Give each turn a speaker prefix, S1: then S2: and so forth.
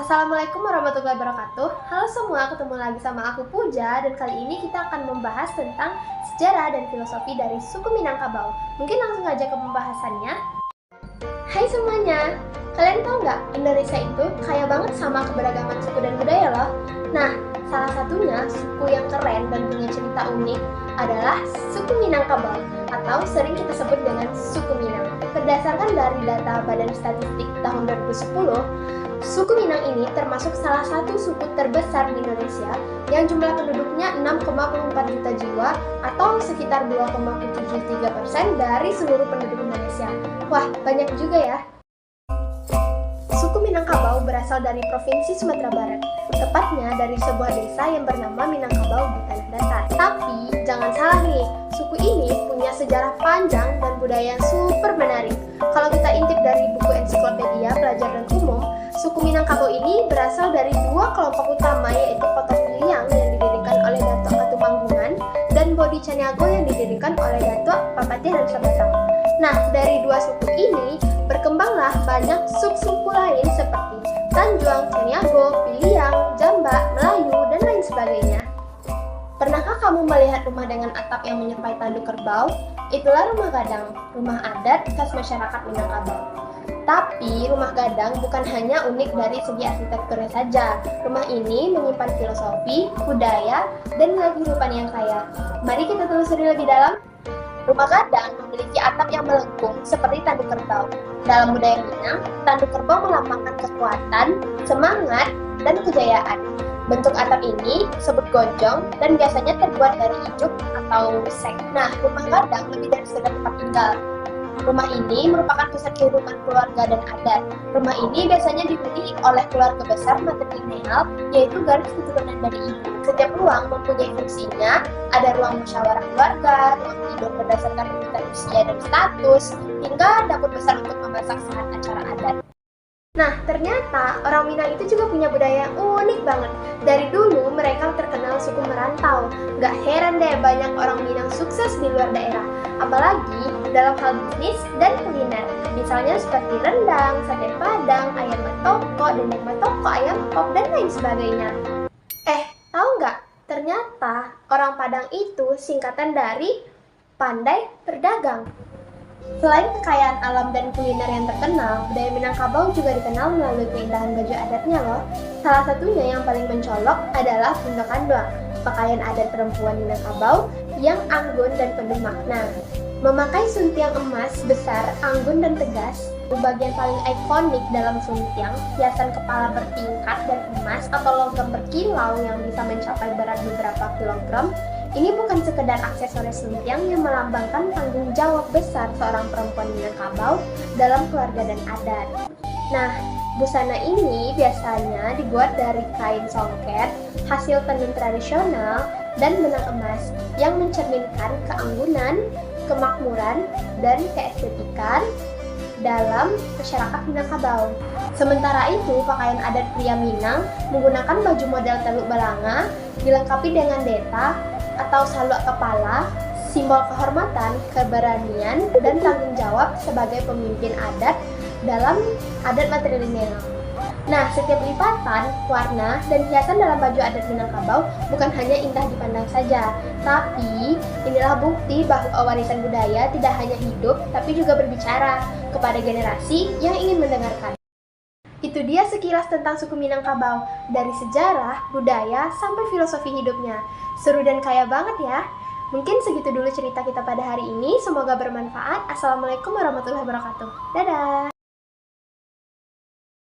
S1: Assalamualaikum warahmatullahi wabarakatuh. Halo semua, ketemu lagi sama aku Puja. Dan kali ini kita akan membahas tentang sejarah dan filosofi dari suku Minangkabau. Mungkin langsung aja ke pembahasannya. Hai semuanya, kalian tahu nggak Indonesia itu kaya banget sama keberagaman suku dan budaya loh. Nah, salah satunya suku yang keren dan punya cerita unik adalah suku Minangkabau atau sering kita sebut dengan suku Minang. Berdasarkan dari data Badan Statistik tahun 2010, suku Minang ini termasuk salah satu suku terbesar di Indonesia yang jumlah penduduknya 6,4 juta jiwa atau sekitar 2,73% dari seluruh penduduk Indonesia. Wah, banyak juga ya. Suku Minangkabau berasal dari Provinsi Sumatera Barat, tepatnya dari sebuah desa yang bernama Minangkabau di Tanah Datar. Tapi, jangan salah nih, suku ini punya sejarah panjang dan budaya yang super menarik. Kalau kita intip dari buku ensiklopedia pelajar dan umum, suku Minangkabau ini berasal dari dua kelompok utama, yaitu Kotok Liang yang didirikan oleh Datuk Patumanggungan dan Bodi Caniago yang didirikan oleh Datuk Papatih dan Sabatang. Nah, dari dua suku ini berkembanglah banyak sub-suku lain seperti Tanjuang, Caniago, Piliang, Jambak, Melayu, dan lain sebagainya. Pernahkah kamu melihat rumah dengan atap yang menyerupai tanduk kerbau? Itulah rumah gadang, rumah adat khas masyarakat Minangkabau. Tapi rumah gadang bukan hanya unik dari segi arsitekturnya saja. Rumah ini menyimpan filosofi, budaya, dan nilai kehidupan yang kaya. Mari kita telusuri lebih dalam. Rumah gadang memiliki atap yang melengkung seperti tanduk kerbau. Dalam budaya Minang, tanduk kerbau melambangkan kekuatan, semangat, dan kejayaan. Bentuk atap ini disebut gonjong dan biasanya terbuat dari ijuk atau seng. Nah, rumah gadang lebih dari sekedar tempat tinggal. Rumah ini merupakan pusat kehidupan keluarga dan adat. Rumah ini biasanya dihuni oleh keluarga besar matrilineal, yaitu garis keturunan dari ibu. Setiap ruang mempunyai fungsinya, ada ruang musyawarah keluarga, ruang tidur berdasarkan urutan usia dan status, hingga dapur besar untuk memasak saat acara adat. Nah, ternyata orang Minang itu juga punya budaya yang unik banget. Dari dulu mereka terkenal suku merantau. Gak heran deh banyak orang Minang sukses di luar daerah. Apalagi dalam hal bisnis dan kuliner. Misalnya seperti rendang, sate padang, ayam batoko, dendeng batoko, ayam pop, dan lain sebagainya. Tahu nggak? Ternyata orang Padang itu singkatan dari pandai berdagang. Selain kekayaan alam dan kuliner yang terkenal, budaya Minangkabau juga dikenal melalui keindahan baju adatnya loh. Salah satunya yang paling mencolok adalah Pundak Kanduang, pakaian adat perempuan Minangkabau yang anggun dan penuh makna. Memakai suntiang emas besar, anggun dan tegas, bagian paling ikonik dalam suntiang, hiasan kepala bertingkat dan emas atau logam berkilau yang bisa mencapai berat beberapa kilogram. Ini bukan sekedar aksesoris suntiang yang melambangkan tanggung jawab besar seorang perempuan Minangkabau dalam keluarga dan adat. Nah, busana ini biasanya dibuat dari kain songket, hasil tenun tradisional, dan benang emas yang mencerminkan keanggunan, kemakmuran, dan keestetikan dalam masyarakat Minangkabau. Sementara itu, pakaian adat pria Minang menggunakan baju model teluk balanga, dilengkapi dengan deta atau saluk kepala, simbol kehormatan, keberanian, dan tanggung jawab sebagai pemimpin adat dalam adat matrilineal. Nah, setiap lipatan, warna, dan hiasan dalam baju adat Minangkabau bukan hanya indah dipandang saja, tapi inilah bukti bahwa warisan budaya tidak hanya hidup, tapi juga berbicara kepada generasi yang ingin mendengarkan. Itu dia sekilas tentang suku Minangkabau, dari sejarah, budaya, sampai filosofi hidupnya. Seru dan kaya banget ya. Mungkin segitu dulu cerita kita pada hari ini, semoga bermanfaat. Assalamualaikum warahmatullahi wabarakatuh. Dadah!